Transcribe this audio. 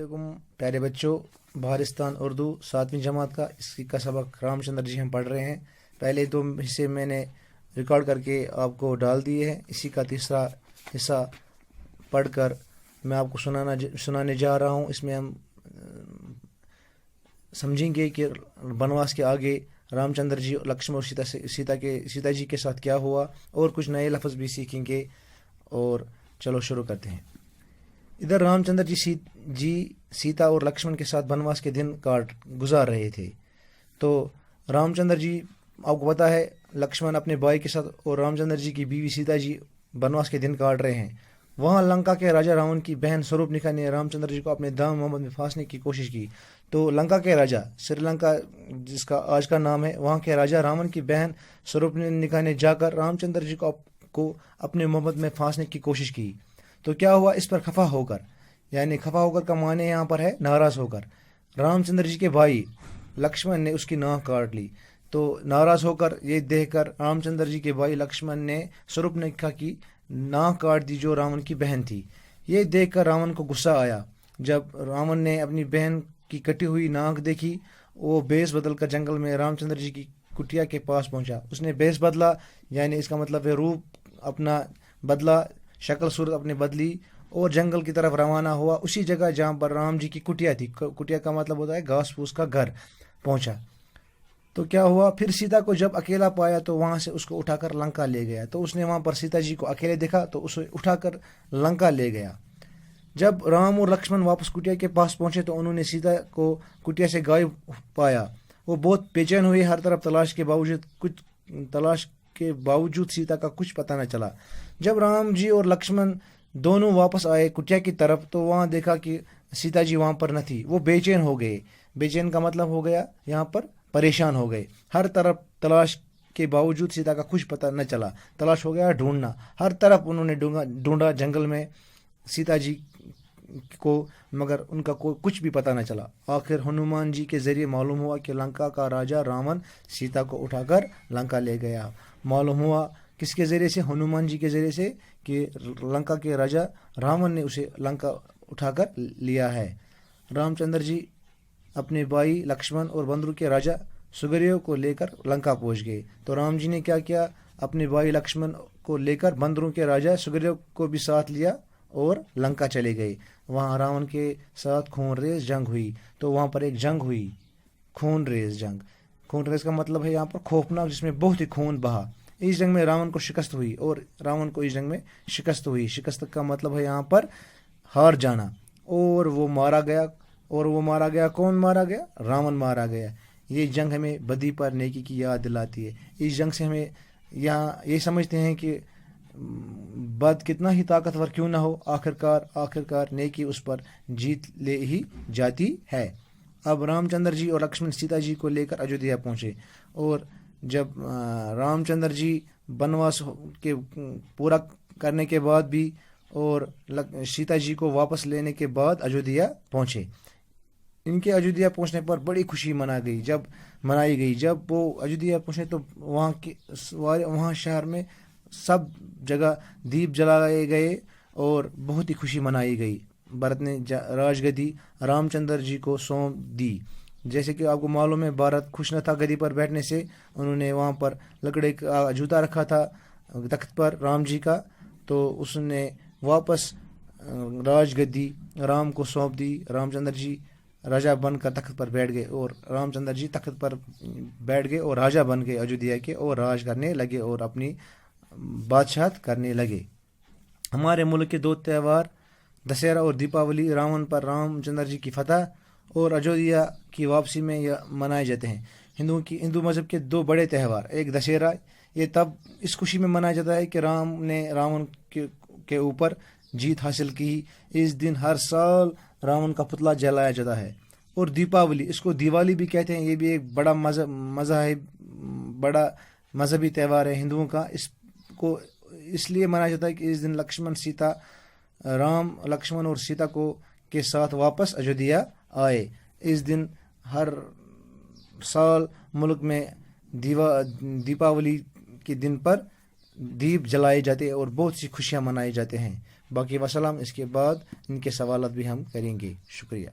علیکم پیارے بچوں، بہارستان اردو 7ویں جماعت کا اس کا سبق رام چندر جی ہم پڑھ رہے ہیں۔ پہلے 2 حصے میں نے ریکارڈ کر کے آپ کو ڈال دیے ہیں، اسی کا تیسرا حصہ پڑھ کر میں آپ کو سنانے جا رہا ہوں۔ اس میں ہم سمجھیں گے کہ بنواس کے آگے رام چندر جی لکشمن اور سیتا جی کے ساتھ کیا ہوا، اور کچھ نئے لفظ بھی سیکھیں گے۔ اور چلو شروع کرتے ہیں۔ ادھر رام چندر جی سیتا اور لکشمن کے ساتھ بنواس کے دن گزار رہے تھے۔ تو رام چندر جی، آپ کو پتا ہے، لکشمن اپنے بھائی کے ساتھ اور رام چندر جی کی بیوی سیتا جی بنواس کے دن کاٹ رہے ہیں۔ وہاں لنکا کے راجا راون کی بہن سوروپنکھا نے رام چندر جی کو اپنے دام محمد میں پھانسنے کی کوشش کی۔ تو لنکا کے راجا، سری لنکا جس کا آج کا نام ہے، وہاں کے راجا راون کی بہن سوروپنکھا نے جا کر رام چندر جی کو اپنے محبت میں پھانسنے کی کوشش کی۔ تو کیا ہوا؟ اس پر خفا ہو کر، یعنی خفا ہو کر کا معنی یہاں پر ہے ناراض ہو کر، رام چندر جی کے بھائی لکشمن نے اس کی ناک کاٹ لی۔ تو ناراض ہو کر، یہ دیکھ کر رام چندر جی کے بھائی لکشمن نے سوروپنکھا کی ناک کاٹ دی جو راون کی بہن تھی۔ یہ دیکھ کر راون کو غصہ آیا۔ جب راون نے اپنی بہن کی کٹی ہوئی ناک دیکھی، وہ بیس بدل کر جنگل میں رام چندر جی کی کٹیا کے پاس پہنچا۔ اس نے بیس بدلا، یعنی اس کا مطلب ہے روپ اپنا بدلا، شکل صورت اپنی بدلی، اور جنگل کی طرف روانہ ہوا، اسی جگہ جہاں پر رام جی کی کٹیا تھی۔ کٹیا کا مطلب ہوتا ہے گھاس پھوس کا گھر، پہنچا۔ تو کیا ہوا؟ پھر سیتا کو جب اکیلا پایا تو وہاں سے اس کو اٹھا کر لنکا لے گیا۔ تو اس نے وہاں پر سیتا جی کو اکیلے دیکھا تو اسے اٹھا کر لنکا لے گیا۔ جب رام اور لکشمن واپس کٹیا کے پاس پہنچے تو انہوں نے سیتا کو کٹیا سے غائب پایا۔ وہ بہت بے چین ہوئے، ہر طرف تلاش کے باوجود سیتا کا کچھ پتہ نہ چلا۔ جب رام جی اور لکشمن دونوں واپس آئے کٹیا کی طرف تو وہاں دیکھا کہ سیتا جی وہاں پر نہ تھی۔ وہ بے چین ہو گئے۔ بے چین کا مطلب ہو گیا یہاں پر پریشان ہو گئے۔ ہر طرف تلاش کے باوجود سیتا کا کچھ پتہ نہ چلا۔ تلاش ہو گیا ڈھونڈنا، ہر طرف انہوں نے ڈھونڈا جنگل میں سیتا جی کو، مگر ان کا کچھ بھی پتہ نہ چلا۔ آخر ہنومان جی کے ذریعے معلوم ہوا کہ لنکا کا راجا راون سیتا کو اٹھا کر لنکا لے گیا۔ معلوم ہوا کس کے ذریعے سے؟ ہنومان جی کے ذریعے سے، کہ لنکا کے راجا راون نے اسے لنکا اٹھا کر لیا ہے۔ رام چندر جی اپنے بھائی لکشمن اور بندروں کے راجا سگریو کو لے کر لنکا پہنچ گئے۔ تو رام جی نے کیا کیا؟ اپنے بھائی لکشمن کو لے کر بندروں کے راجا سگریو کو بھی ساتھ لیا اور لنکا چلے گئے۔ وہاں راون کے ساتھ خون ریز جنگ ہوئی۔ تو وہاں پر ایک جنگ ہوئی، خون ریز جنگ۔ خون ریز کا مطلب ہے یہاں پر خوفناک، جس میں بہت ہی خون بہا۔ اس جنگ میں راون کو شکست ہوئی اور راون کو اس جنگ میں شکست ہوئی۔ شکست کا مطلب ہے یہاں پر ہار جانا، اور وہ مارا گیا۔ اور وہ مارا گیا، کون مارا گیا؟ راون مارا گیا۔ یہ جنگ ہمیں بدی پر نیکی کی یاد دلاتی ہے۔ اس جنگ سے ہمیں یہاں یہ سمجھتے ہیں کہ بد کتنا ہی طاقتور کیوں نہ ہو، آخرکار نیکی اس پر جیت لے ہی جاتی ہے۔ اب رام چندر جی اور لکشمن سیتا جی کو لے کر ایودھیا پہنچے، اور جب رام چندر جی بنواس کے پورا کرنے کے بعد بھی اور سیتا جی کو واپس لینے کے بعد ایودھیا پہنچے۔ ان کے ایودھیا پہنچنے پر بڑی خوشی منائی گئی۔ جب وہ ایودھیا پہنچے تو وہاں شہر میں سب جگہ دیپ جلائے گئے اور بہت ہی خوشی منائی گئی۔ بھرت نے راج گدی رام چندر جی کو سونپ دی۔ جیسے کہ آپ کو معلوم ہے، بھرت خوش نہ تھا گدی پر بیٹھنے سے۔ انہوں نے وہاں پر لکڑے کا جوتا رکھا تھا تخت پر رام جی کا، تو اس نے واپس راج گدی رام کو سونپ دی۔ رام چندر جی راجا بن کر تخت پر بیٹھ گئے، اور رام چندر جی تخت پر بیٹھ گئے اور راجا بن گئے ایودھیا کے، اور راج کرنے لگے اور اپنی بادشاہت کرنے لگے۔ ہمارے ملک کے 2 تہوار دسہرہ اور دیپاولی راون پر رام چندر جی کی فتح اور ایودھیا کی واپسی میں منائے جاتے ہیں۔ ہندو مذہب کے 2 بڑے تہوار، ایک دسہرہ، یہ تب اس خوشی میں منایا جاتا ہے کہ رام نے راون کے اوپر جیت حاصل کی۔ اس دن ہر سال راون کا پتلا جلایا جاتا ہے۔ اور دیپاولی، اس کو دیوالی بھی کہتے ہیں، یہ بھی ایک بڑا مذہبی تہوار ہے ہندوؤں کا۔ اس کو اس لیے منایا جاتا ہے کہ اس دن لکشمن اور سیتا کے ساتھ واپس ایودھیا آئے۔ اس دن ہر سال ملک میں دیپاولی کے دن پر دیپ جلائے جاتے ہیں اور بہت سی خوشیاں منائے جاتے ہیں. باقی وسلام اس کے بعد ان کے سوالات بھی ہم کریں گے. شکریہ.